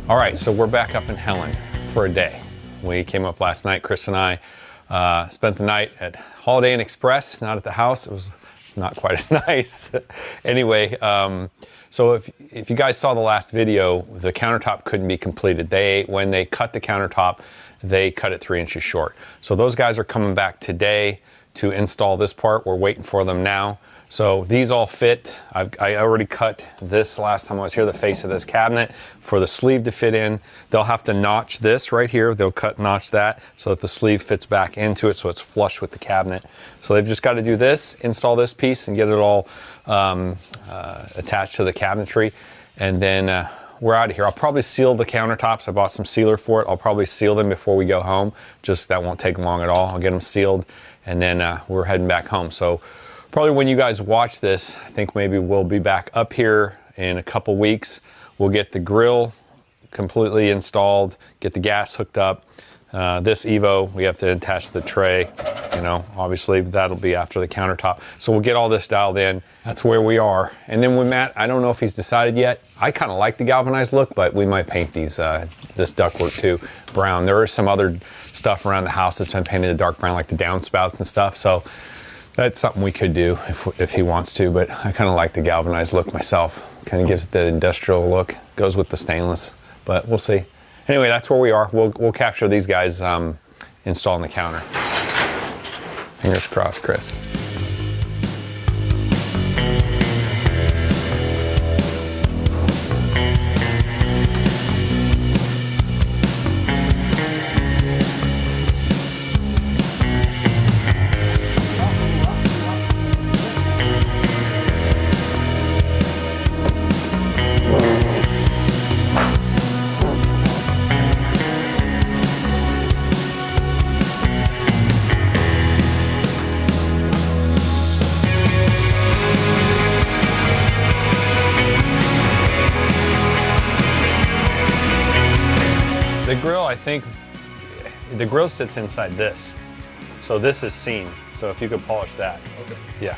All right, so we're back up in Helen for a day. We came up last night, Chris and I spent the night at Holiday Inn Express, not at the house. It was not quite as nice. Anyway, so if you guys saw the last video, the countertop couldn't be completed. When they cut the countertop, they cut it 3 inches short. So those guys are coming back today to install this part. We're waiting for them now. So these all fit. I already cut this last time I was here, the face of this cabinet for the sleeve to fit in. They'll have to notch this right here. They'll notch that so that the sleeve fits back into it so it's flush with the cabinet. So they've just got to do this, install this piece and get it all attached to the cabinetry. And then we're out of here. I'll probably seal the countertops. I bought some sealer for it. I'll probably seal them before we go home. Just that won't take long at all. I'll get them sealed and then we're heading back home. So probably when you guys watch this, I think maybe we'll be back up here in a couple weeks. We'll get the grill completely installed, get the gas hooked up. This Evo, we have to attach the tray. You know, obviously that'll be after the countertop. So we'll get all this dialed in. That's where we are. And then with Matt, I don't know if he's decided yet. I kind of like the galvanized look, but we might paint these this ductwork too brown. There is some other stuff around the house that's been painted a dark brown, like the downspouts and stuff. So that's something we could do if he wants to, but I kind of like the galvanized look myself. Kind of gives it that industrial look. Goes with the stainless, but we'll see. Anyway, that's where we are. We'll capture these guys installing the counter. Fingers crossed, Chris. The grill, I think, the grill sits inside this. So this is seen. So if you could polish that. Okay. Yeah.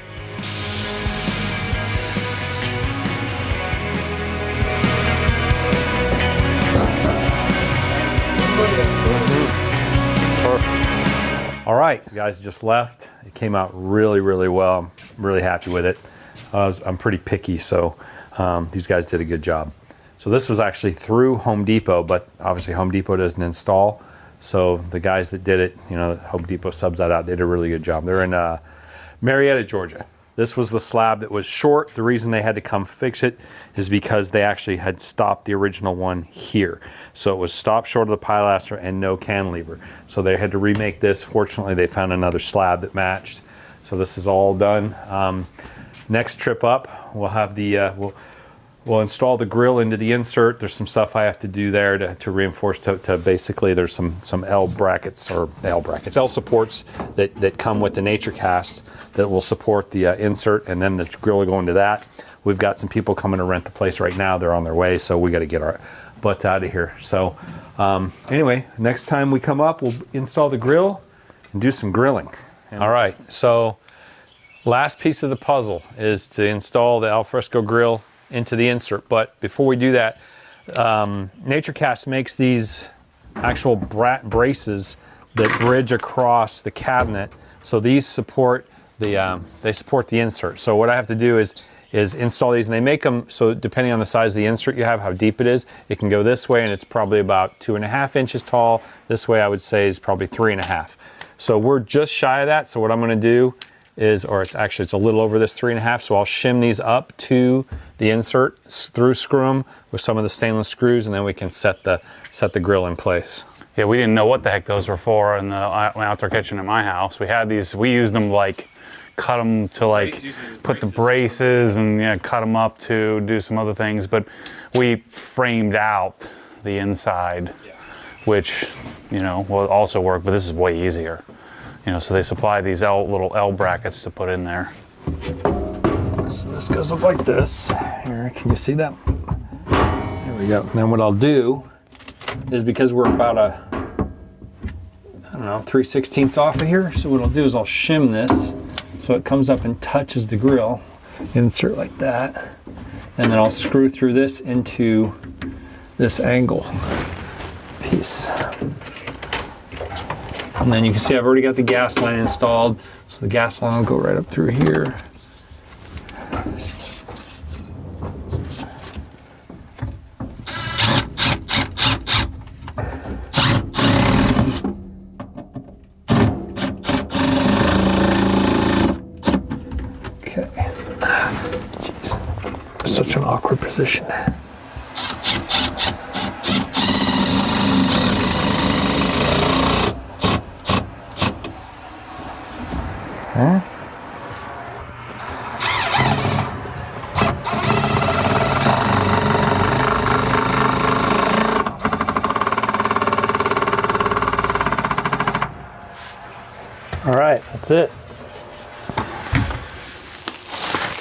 Perfect. All right, you guys just left. It came out really, really well. I'm really happy with it. I'm pretty picky, so these guys did a good job. So this was actually through Home Depot, but obviously Home Depot doesn't install. So the guys that did it, you know, Home Depot subs that out. They did a really good job. They're in Marietta, Georgia. This was the slab that was short. The reason they had to come fix it is because they actually had stopped the original one here. So it was stopped short of the pilaster and no cantilever. So they had to remake this. Fortunately, they found another slab that matched. So this is all done. Next trip up, we'll have the we'll install the grill into the insert. There's some stuff I have to do there to reinforce to basically there's some L supports that come with the NatureKast that will support the insert, and then the grill will go into that. We've got some people coming to rent the place right now. They're on their way, so we got to get our butts out of here. So anyway, next time we come up, we'll install the grill and do some grilling. All right, so last piece of the puzzle is to install the alfresco grill into the insert. But before we do that, NatureKast makes these actual braces that bridge across the cabinet. So these support they support the insert. So what I have to do is install these, and they make them so depending on the size of the insert you have, how deep it is, it can go this way and it's probably about 2.5 inches tall. This way I would say is probably 3.5. So we're just shy of that. So what I'm going to do is, or it's a little over this 3.5, so I'll shim these up to the insert, through screw them with some of the stainless screws, and then we can set the grill in place. Yeah, we didn't know what the heck those were for in the outdoor kitchen at my house. We had these, we used them like, cut them to like, put the braces and yeah, cut them up to do some other things, but we framed out the inside, which, you know, will also work, but this is way easier. You know, so they supply these little L brackets to put in there. So this goes up like this. Here, can you see that? There we go. Then what I'll do is, because we're about I don't know, 3/16 off of here, so what I'll do is I'll shim this so it comes up and touches the grill. Insert like that. And then I'll screw through this into this angle piece. And then you can see I've already got the gas line installed. So the gas line will go right up through here. Okay. Jeez. Such an awkward position. Huh? All right, that's it.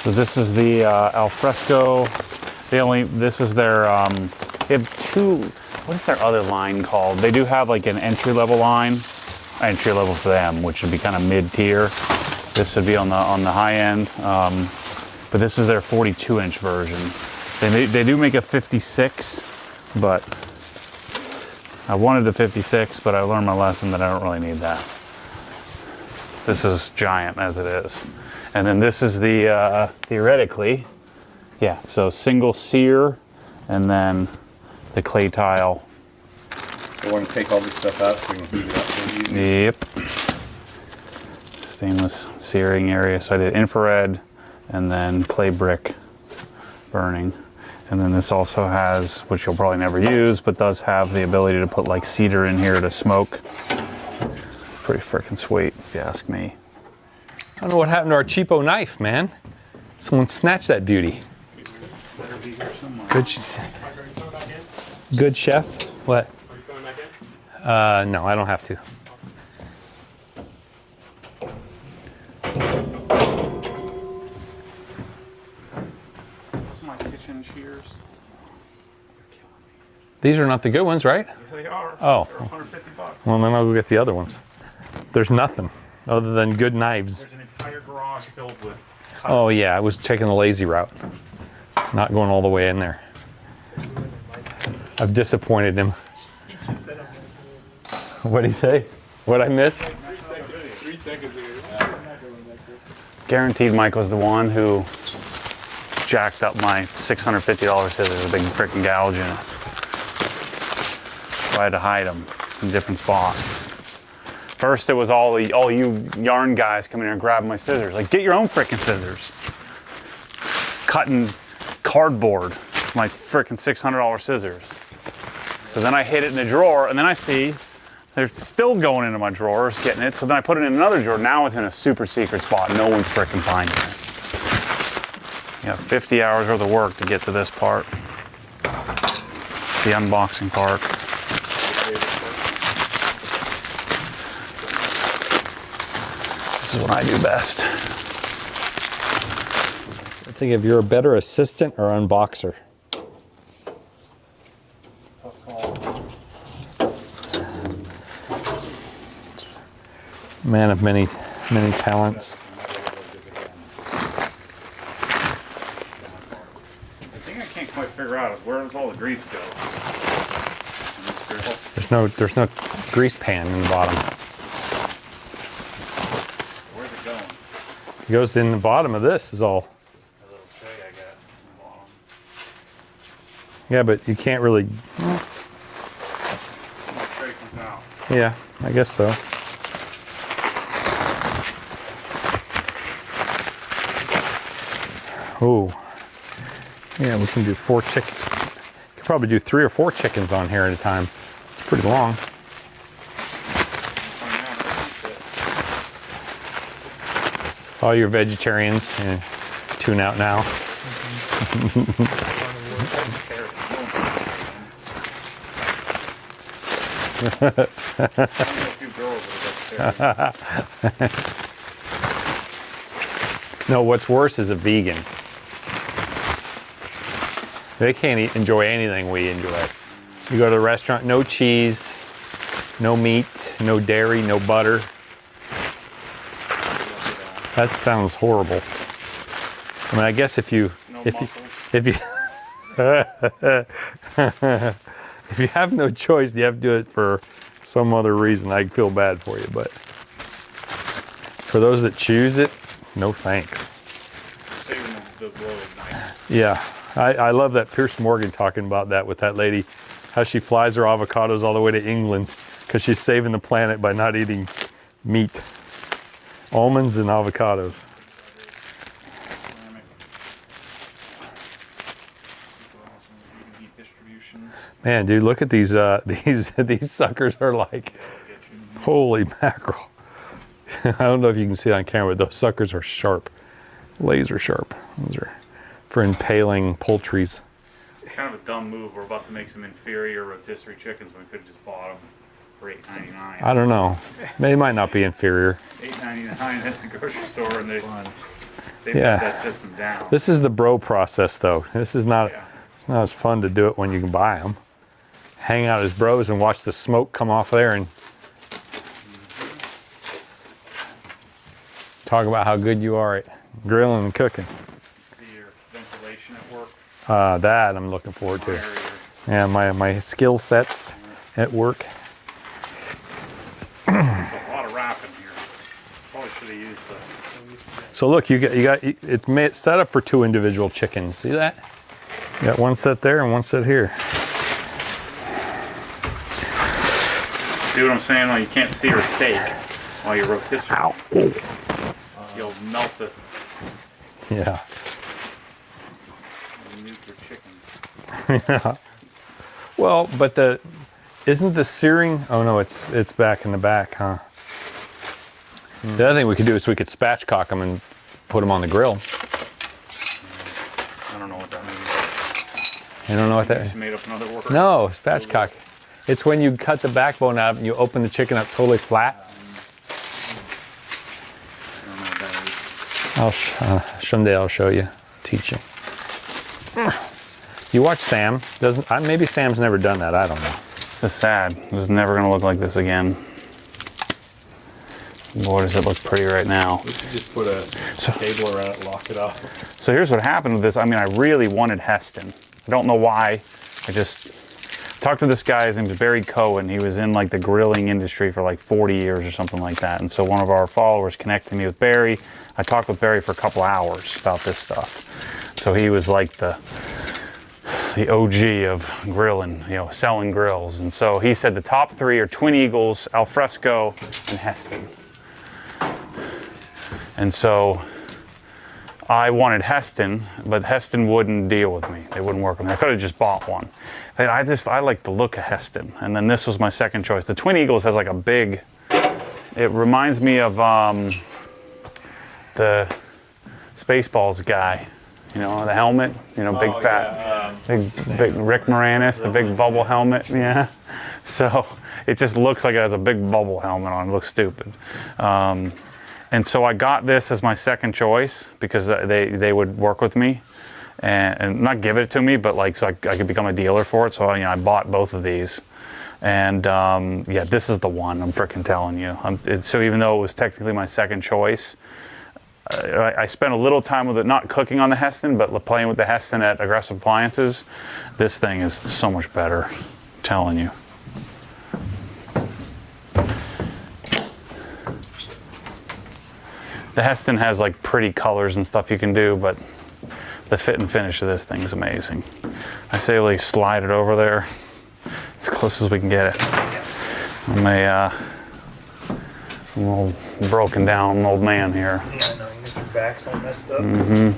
So this is the Alfresco. This is their, they have two, what is their other line called? They do have like an entry-level line, entry-level for them, which would be kind of mid-tier. This would be on the high end, but this is their 42-inch version. They do make a 56, but I wanted the 56, but I learned my lesson that I don't really need that. This is giant as it is. And then this is the, theoretically, yeah, so single sear, and then the clay tile. I want to take all this stuff out so we can heat it up for you. Yep. Stainless searing area. So I did infrared and then clay brick burning. And then this also has, which you'll probably never use, but does have the ability to put like cedar in here to smoke. Pretty freaking sweet, if you ask me. I don't know what happened to our cheapo knife, man. Someone snatched that beauty. Good chef. What? Are you going back in? No, I don't have to. Those are my kitchen shears. These are not the good ones, right? They are. Oh. They're 150 bucks. Well, then I'll go get the other ones. There's nothing other than good knives. There's an entire garage filled with Oh yeah, I was taking the lazy route. Not going all the way in there. I've disappointed him. What'd he say? What'd I miss? 3 seconds ago. Guaranteed Mike was the one who jacked up my $650 scissors, a big freaking gouge in it. So I had to hide them in a different spot. First it was all you yarn guys coming here and grabbing my scissors. Like, get your own freaking scissors. Cutting cardboard, my freaking $600 scissors. So then I hid it in the drawer, and then I see they're still going into my drawers, getting it. So then I put it in another drawer. Now it's in a super secret spot. No one's freaking finding it. You know, 50 hours worth of work to get to this part. The unboxing part. This is what I do best. I think if you're a better assistant or unboxer. Man of many talents. The thing I can't quite figure out is where does all the grease go? There's no grease pan in the bottom. Where's it going? It goes in the bottom of this is all. A little tray, I guess. On the bottom. Yeah, but you can't really. My tray comes out. Yeah, I guess so. Oh, yeah, we can do 4 chickens. Could probably do 3 or 4 chickens on here at a time. It's pretty long. All your vegetarians, tune out now. No, what's worse is a vegan. They can't enjoy anything we enjoy. You go to the restaurant, no cheese, no meat, no dairy, no butter. That sounds horrible. I mean, I guess if you If you have no choice, you have to do it for some other reason. I feel bad for you, but for those that choose it, no thanks. Saving the blow is nice. Yeah, I love that Pierce Morgan talking about that with that lady, how she flies her avocados all the way to England because she's saving the planet by not eating meat. Almonds and avocados. Man, dude, look at these. These suckers are like, holy mackerel. I don't know if you can see it on camera, but those suckers are sharp, laser sharp. Those are for impaling poultries. It's kind of a dumb move. We're about to make some inferior rotisserie chickens when we could have just bought them for $8.99. I don't know. They might not be inferior. $8.99 at the grocery store, and they put Yeah. that system down. This is the bro process, though. This is not. Yeah. It's not as fun to do it when you can buy them. Hang out as bros and watch the smoke come off there and talk about how good you are at grilling and cooking. See your ventilation at work. That I'm looking forward to. Area. Yeah, my skill sets at work. There's a lot of wrapping here. Probably should have used the. So look, you got it's set up for 2 individual chickens. See that? You got one set there and one set here. See what I'm saying? Like you can't see your steak while you're rotisserie. Ow. You'll melt the Yeah. nuke your chickens. Well, but isn't the searing? Oh no, it's back in the back, huh? The other thing we could do is we could spatchcock them and put them on the grill. I don't know what that means. You don't know what that Just is? made up another word. No, spatchcock. It's when you cut the backbone out and you open the chicken up totally flat. I don't know what that is. Someday I'll show you, teach you. You watch Sam? Maybe Sam's never done that. I don't know. This is sad. This is never gonna look like this again. Boy, does it look pretty right now. We should just put a cable around it, lock it up. So here's what happened with this. I mean, I really wanted Heston. I don't know why. I just talked to this guy. His name is Barry Cohen. He was in like the grilling industry for like 40 years or something like that. And so one of our followers connected me with Barry. I talked with Barry for a couple hours about this stuff. So he was like the OG of grilling, selling grills. And so he said the top 3 are Twin Eagles, Alfresco, and Heston. And so I wanted Heston, but Heston wouldn't deal with me. They wouldn't work with me. I could have just bought one. And I like the look of Heston. And then this was my second choice. The Twin Eagles has like a big, it reminds me of the Spaceballs guy. The helmet, big fat, big Rick Moranis, the big bubble helmet, yeah. So it just looks like it has a big bubble helmet on. It looks stupid. And so I got this as my second choice because they would work with me and not give it to me, but like so I could become a dealer for it. So I bought both of these, and yeah, this is the one. I'm freaking telling you. So even though it was technically my second choice, I spent a little time with it, not cooking on the Heston, but playing with the Heston at Aggressive Appliances. This thing is so much better. I'm telling you. The Heston has like pretty colors and stuff you can do, but the fit and finish of this thing is amazing. I say we slide it over there as close as we can get it. I'm a little broken down old man here. Yeah, I know, your back's all messed up.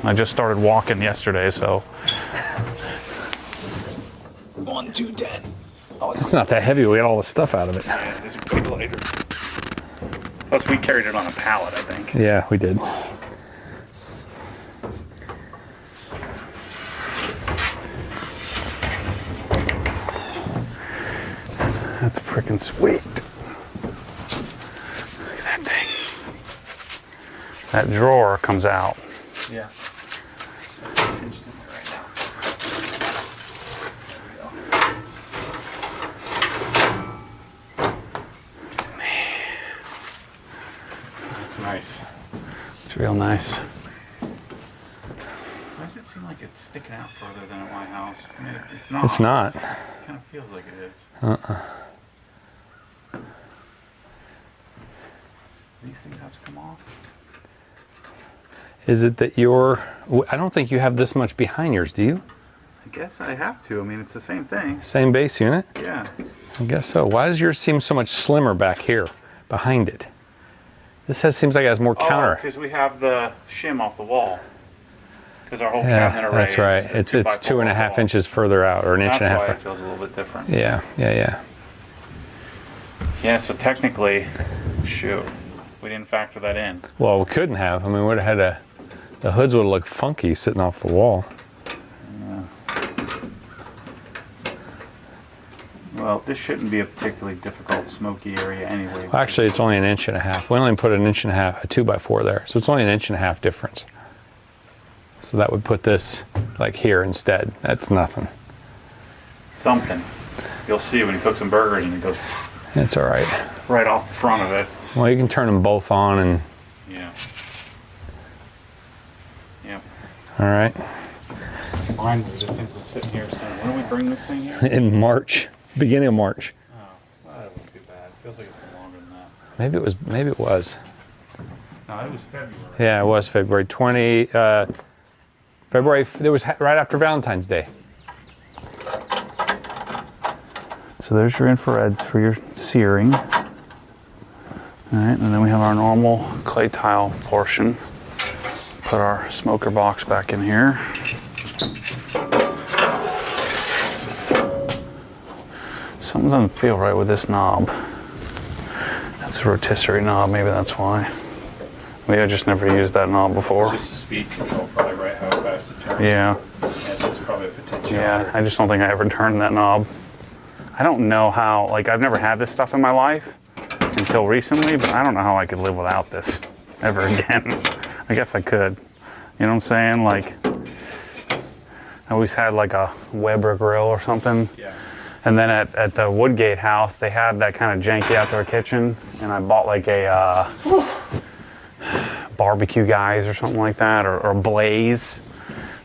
I just started walking yesterday, so. 1, 2, 10. It's not that heavy. We got all the stuff out of it. Yeah, it's pretty lighter. Plus, we carried it on a pallet, I think. Yeah, we did. That's freaking sweet. Look at that thing. That drawer comes out. Yeah. Pinched in there right now. There we go. That's nice. It's real nice. Why is it it seem like it's sticking out further than at my house? I mean, it's not. It's not. It kind of feels like it is. These things have to come off. Is it that I don't think you have this much behind yours, do you? I guess I have to. I mean, it's the same thing. Same base unit? Yeah. I guess so. Why does yours seem so much slimmer back here, behind it? This seems like it has more counter. because we have the shim off the wall. Because our whole Yeah, cabinet array that's right. is It's 2.5 inches further out, or an inch and a half. That's why it feels a little bit different. Yeah. Yeah, so technically, shoot, we didn't factor that in. Well, we couldn't have. I mean, we would have had the hoods would have looked funky sitting off the wall. Well, this shouldn't be a particularly difficult smoky area anyway. Well, actually, it's only an inch and a half. We only put an inch and a half, a 2x4 there. So it's only an inch and a half difference. So that would put this like here instead. That's nothing. Something. You'll see when you cook some burgers and it goes It's all right. right off the front of it. Well, you can turn them both on and, Yeah. Yep. all right. Mine, this thing's been sitting here since, when did we bring this thing here? In March, beginning of March. Oh, well, that wasn't too bad. It feels like it's been longer than that. Maybe it was. No, it was February. Yeah, it was February 20, February, it was right after Valentine's Day. So there's your infrareds for your searing. All right, and then we have our normal clay tile portion. Put our smoker box back in here. Something doesn't feel right with this knob. That's a rotisserie knob, maybe that's why. Maybe I just never used that knob before. It's just a speed control, probably, right? How fast it turns. Yeah. So it's probably a potential. Yeah, I just don't think I ever turned that knob. I don't know how, like, I've never had this stuff in my life until recently, but I don't know how I could live without this ever again. I guess I could. You know what I'm saying? Like, I always had like a Weber grill or something. Yeah. And then at the Woodgate house, they had that kind of janky outdoor kitchen, and I bought like a barbecue guys or something like that, or Blaze.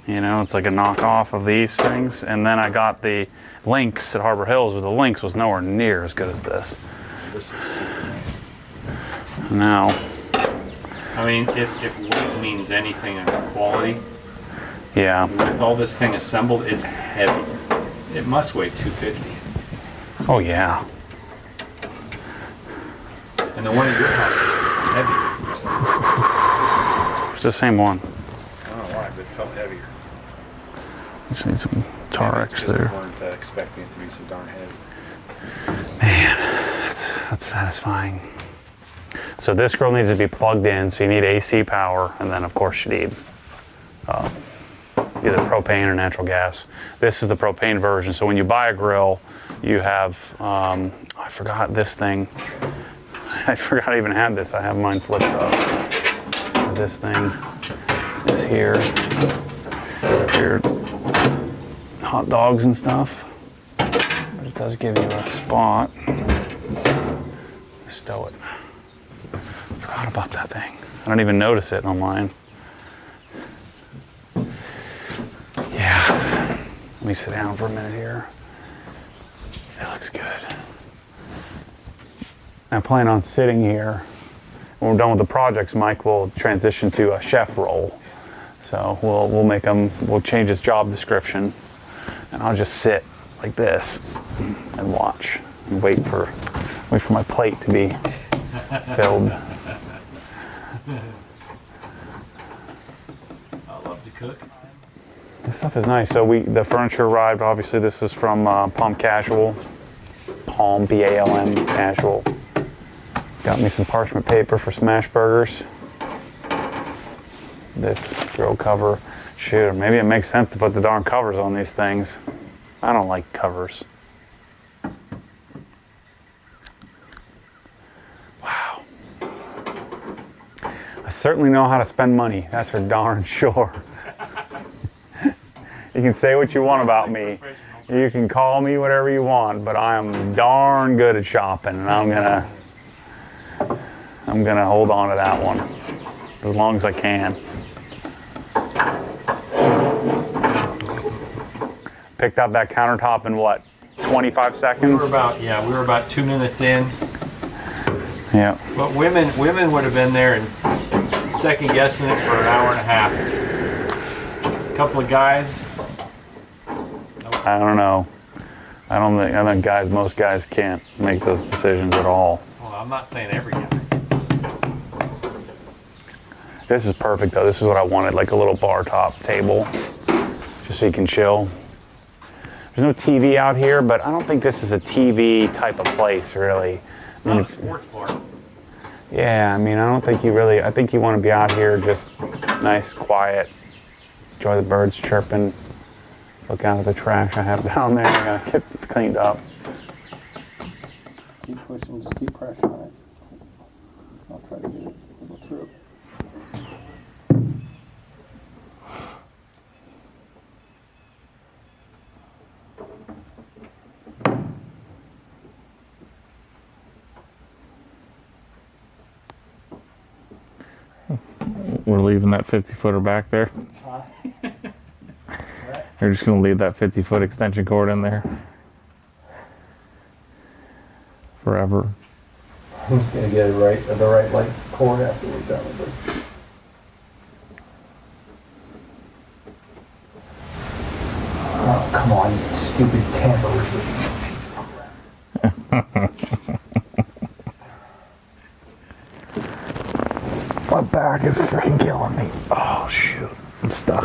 You know, it's like a knockoff of these things. And then I got the Lynx at Harbor Hills, but the Lynx was nowhere near as good as this. This is super nice. Now, I mean, if wood means anything in quality, yeah. with all this thing assembled, it's heavy. It must weigh 250. Oh yeah. And the one at your house is heavy. It's the same one. I don't know why, but it felt heavier. Just need some Maybe Tarex it's 'cause there. We weren't expecting it to be so darn heavy. Man, that's satisfying. So this grill needs to be plugged in, so you need AC power, and then of course you need either propane or natural gas. This is the propane version, so when you buy a grill, you have, I forgot this thing. I forgot I even had this. I have mine flipped up. This thing is here for your hot dogs and stuff. But it does give you a spot. Stow it. Forgot about that thing. I don't even notice it on mine. Yeah. Let me sit down for a minute here. That looks good. I plan on sitting here. When we're done with the projects, Mike will transition to a chef role. So we'll change his job description, and I'll just sit like this and watch and wait for my plate to be filled. I love to cook. This stuff is nice. So the furniture arrived. Obviously, this is from Palm Casual. Palm, P-A-L-M, Casual. Got me some parchment paper for smash burgers. This grill cover. Shoot, maybe it makes sense to put the darn covers on these things. I don't like covers. Wow. I certainly know how to spend money. That's for darn sure. You can say what you want about me. You can call me whatever you want, but I am darn good at shopping, and I'm gonna hold on to that one as long as I can. picked out that countertop in what, 25 We seconds? were about 2 minutes in. Yeah. But women would have been there and second guessing it for an hour and a half. A couple of guys. I don't know. I think most guys can't make those decisions at all. Well, I'm not saying every guy. This is perfect though. This is what I wanted, like a little bar top table, just so you can chill. There's no TV out here, but I don't think this is a TV type of place, really. It's not a sports bar. Yeah, I mean, I think you want to be out here just nice, quiet, enjoy the birds chirping, look out at the trash I have down there, I gotta get cleaned up. Keep pushing, just keep pressure on it. I'll try to get it to go through. We're leaving that 50-footer back there. You're just gonna leave that 50-foot extension cord in there forever. I'm just gonna get the right length cord after we're done with this. Oh, come on, you stupid tamper resistant. My back is freaking killing me. Oh shoot, I'm stuck.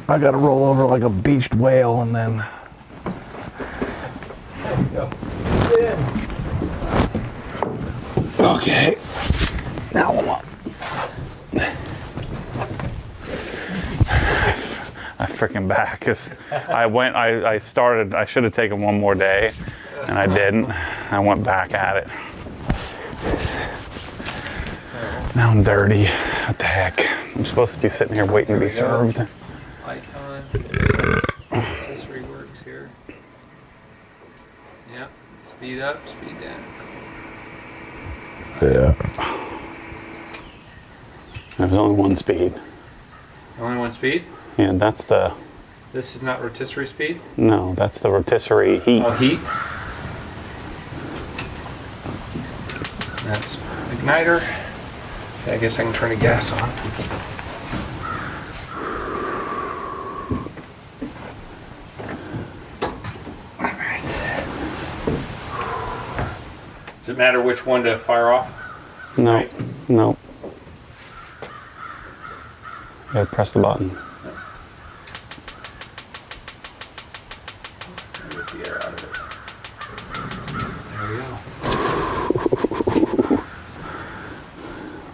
I gotta roll over like a beached whale and then. Okay, now I'm up. My freaking back is. I should have taken one more day, and I didn't. I went back at it. Now I'm dirty. What the heck? I'm supposed to be sitting here waiting to be served. Lights on. Rotisserie works here. Yep. Speed up, speed down. There's only one speed. Only one speed? Yeah, that's the. This is not rotisserie speed? No, that's the rotisserie heat. Oh, heat. That's igniter. I guess I can turn the gas on. Alright. Does it matter which one to fire off? No, Right. no. You gotta press the button. Get the air out of it. There we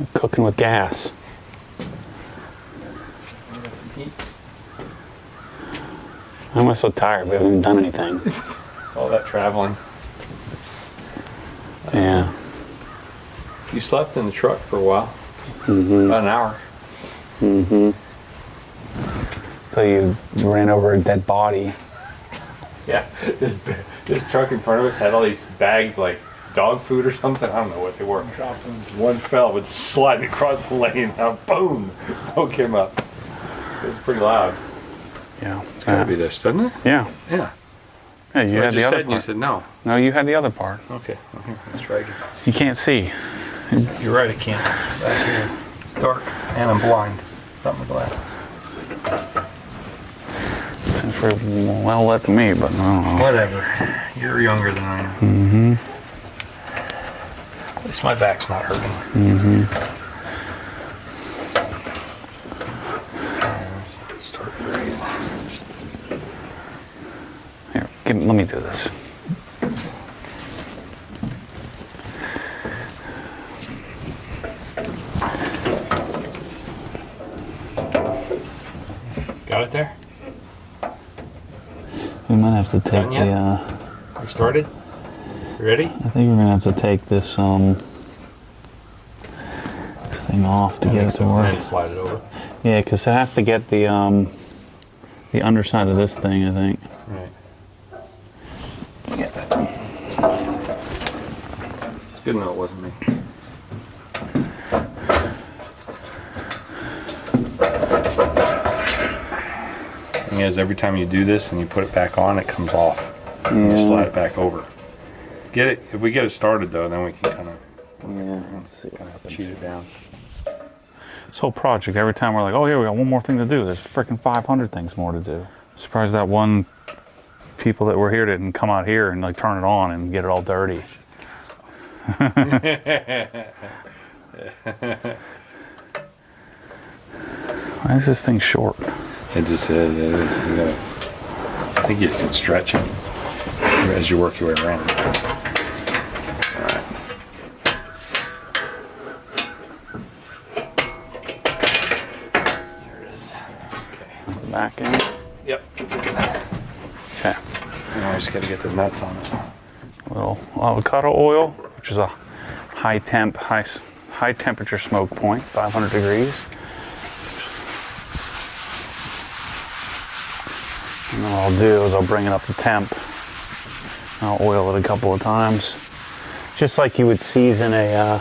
go. Cooking with gas. We got some heats. Why am I so tired? We haven't even done anything. It's all that traveling. Yeah. You slept in the truck for a while. Mm-hmm. About an hour. Mm-hmm. So you ran over a dead body. Yeah, this truck in front of us had all these bags like dog food or something. I don't know what they were. One fell, was sliding across the lane. Now, boom, woke him up. It was pretty loud. Yeah. It's gotta be this, doesn't it? Yeah. Yeah. Yeah, So you I had the just other said, and you part. said no. No, you had the other part. Okay, well, here, let's try again. You can't see. You're right, I can't. Back here, it's dark, and I'm blind. Without my glasses. Seems pretty well lit to me, but I don't know. Whatever. You're younger than I am. Mm-hmm. At least my back's not hurting. Mm-hmm. Let's start breathing. Here, let me do this. Got it there? We might have to take Done yet? the. You started? You ready? I think we're gonna have to take this this thing off to get it to work. And slide it over. Yeah, because it has to get the underside of this thing, I think. Right. It's good to know it wasn't me. is, every time you do this and you put it back on, it comes off. And you slide it back over. Get it. If we get it started though, then we can kind of Let's see what happens. cheat it down. This whole project, every time we're like, oh yeah, we got one more thing to do. There's freaking 500 things more to do. Surprised that one people that were here didn't come out here and like turn it on and get it all dirty. Why is this thing short? It just is. It is. You gotta, I think you can stretch it as you work your way around. That's the back end. Yep. Okay. I just gotta get the nuts on it. A little avocado oil, which is a high temperature smoke point, 500 degrees. And then what I'll do is I'll bring it up to temp. I'll oil it a couple of times, just like you would season a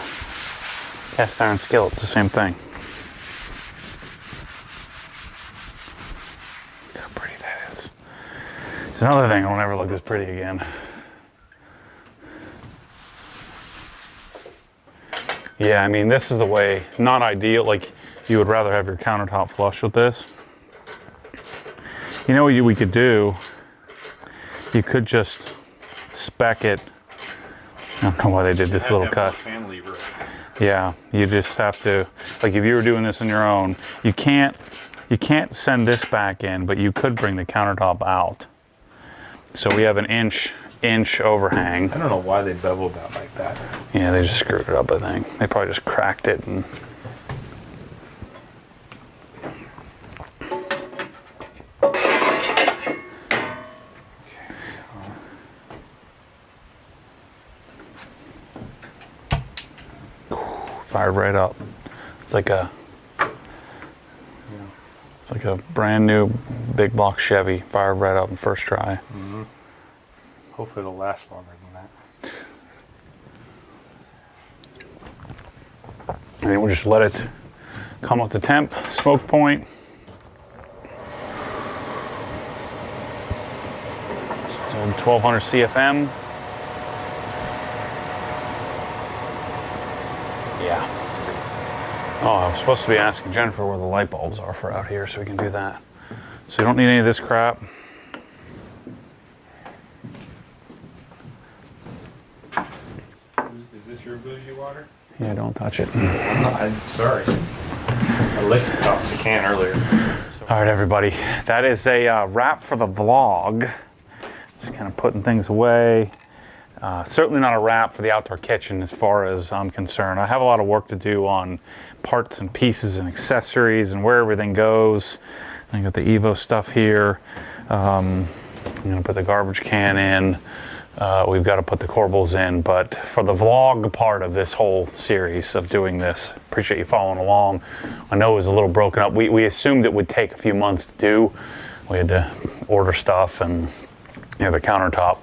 cast iron skillet. It's the same thing. Look how pretty that is. It's another thing, I'll never look this pretty again. Yeah, I mean, this is the way, not ideal, like you would rather have your countertop flush with this. You know what we could do? You could just spec it. I don't know why they did this little cut. Fan lever. Yeah, you just have to, like if you were doing this on your own, you can't send this back in, but you could bring the countertop out. So we have an inch overhang. I don't know why they beveled that like that. Yeah, they just screwed it up, I think. They probably just cracked it and... Fired right up. It's like a brand new big block Chevy, fired right up in first try. Mm-hmm. Hopefully it'll last longer than that. And then we'll just let it come up to temp, smoke point. So 1200 CFM. Yeah. Oh, I was supposed to be asking Jennifer where the light bulbs are for out here so we can do that. So you don't need any of this crap. Is this your bougie water? Yeah, don't touch it. I'm sorry. I licked it off the can earlier. All right, everybody. That is a wrap for the vlog. Just kind of putting things away. Certainly not a wrap for the outdoor kitchen as far as I'm concerned. I have a lot of work to do on parts and pieces and accessories and where everything goes. I got the Evo stuff here. I'm gonna put the garbage can in. We've got to put the corbels in, but for the vlog part of this whole series of doing this, appreciate you following along. I know it was a little broken up. We assumed it would take a few months to do. We had to order stuff, and the countertop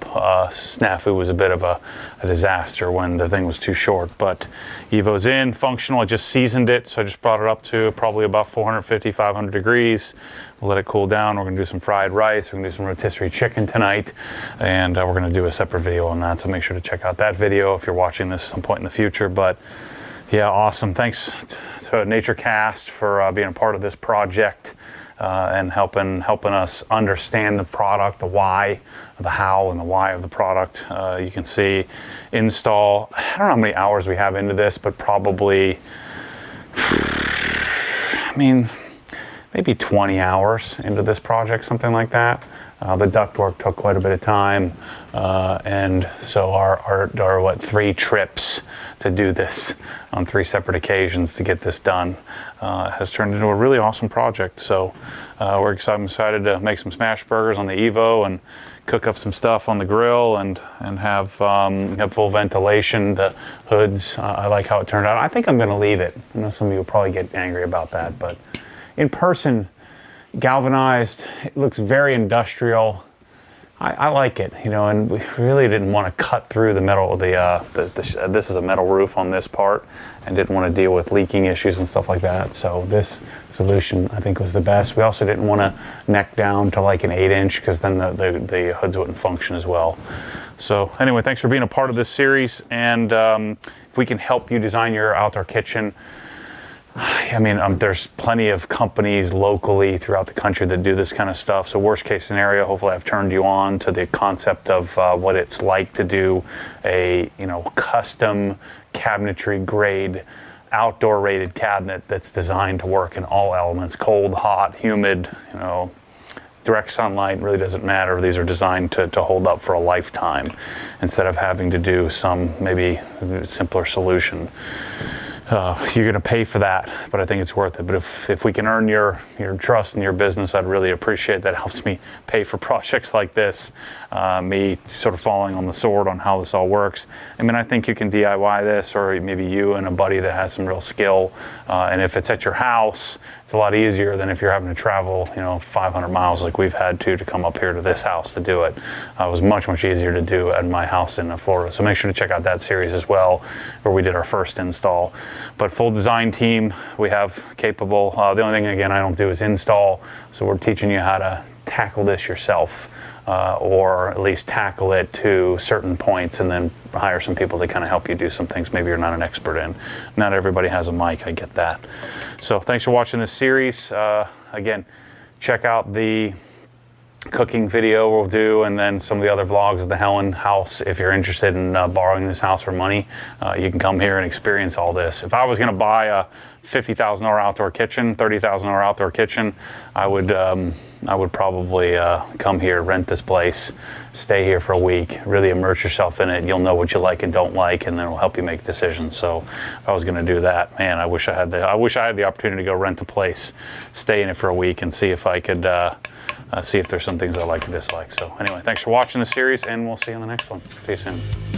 snafu was a bit of a disaster when the thing was too short. But Evo's in, functional. I just seasoned it, so I just brought it up to probably about 450, 500 degrees. We'll let it cool down. We're gonna do some fried rice. We're gonna do some rotisserie chicken tonight, and we're gonna do a separate video on that. So make sure to check out that video if you're watching this some point in the future. But yeah, awesome. Thanks to NatureKast for being a part of this project. And helping us understand the product, the why, the how, and the why of the product. You can see install. I don't know how many hours we have into this, but probably, I mean, maybe 20 hours into this project, something like that. The ductwork took quite a bit of time, and so our 3 trips to do this on 3 separate occasions to get this done has turned into a really awesome project. So I'm excited to make some smash burgers on the Evo and cook up some stuff on the grill and have full ventilation. The hoods, I like how it turned out. I think I'm going to leave it. I know some of you will probably get angry about that, but in person, galvanized, it looks very industrial. I like it, you know, and we really didn't want to cut through the metal of this is a metal roof on this part, and didn't want to deal with leaking issues and stuff like that. So this solution I think was the best. We also didn't want to neck down to like an 8-inch because then the hoods wouldn't function as well. So anyway, thanks for being a part of this series, and if we can help you design your outdoor kitchen, I mean, there's plenty of companies locally throughout the country that do this kind of stuff. So worst case scenario, hopefully I've turned you on to the concept of what it's like to do a, you know, custom cabinetry grade outdoor rated cabinet that's designed to work in all elements, cold, hot, humid, you know, direct sunlight, really doesn't matter. These are designed to hold up for a lifetime instead of having to do some maybe simpler solution. You're going to pay for that, but I think it's worth it. But if we can earn your trust in your business, I'd really appreciate that. It helps me pay for projects like this, me sort of falling on the sword on how this all works. I mean, I think you can DIY this, or maybe you and a buddy that has some real skill. And if it's at your house, it's a lot easier than if you're having to travel, you know, 500 miles like we've had to come up here to this house to do it. It was much easier to do at my house in Florida. So make sure to check out that series as well, where we did our first install. But full design team we have capable. The only thing, again, I don't do is install. So we're teaching you how to tackle this yourself, or at least tackle it to certain points, and then hire some people to kind of help you do some things maybe you're not an expert in. Not everybody has a mic, I get that. So thanks for watching this series. Again, check out the cooking video we'll do, and then some of the other vlogs of the Helen house. If you're interested in borrowing this house for money, you can come here and experience all this. If I was going to buy a $50,000 outdoor kitchen, $30,000 outdoor kitchen, I would probably come here, rent this place, stay here for a week, really immerse yourself in it. You'll know what you like and don't like, and then it'll help you make decisions. So if I was going to do that, man, I wish I had the opportunity to go rent a place, stay in it for a week, and see if I could see if there's some things I like and dislike. So anyway, thanks for watching the series, and we'll see you on the next one. See you soon.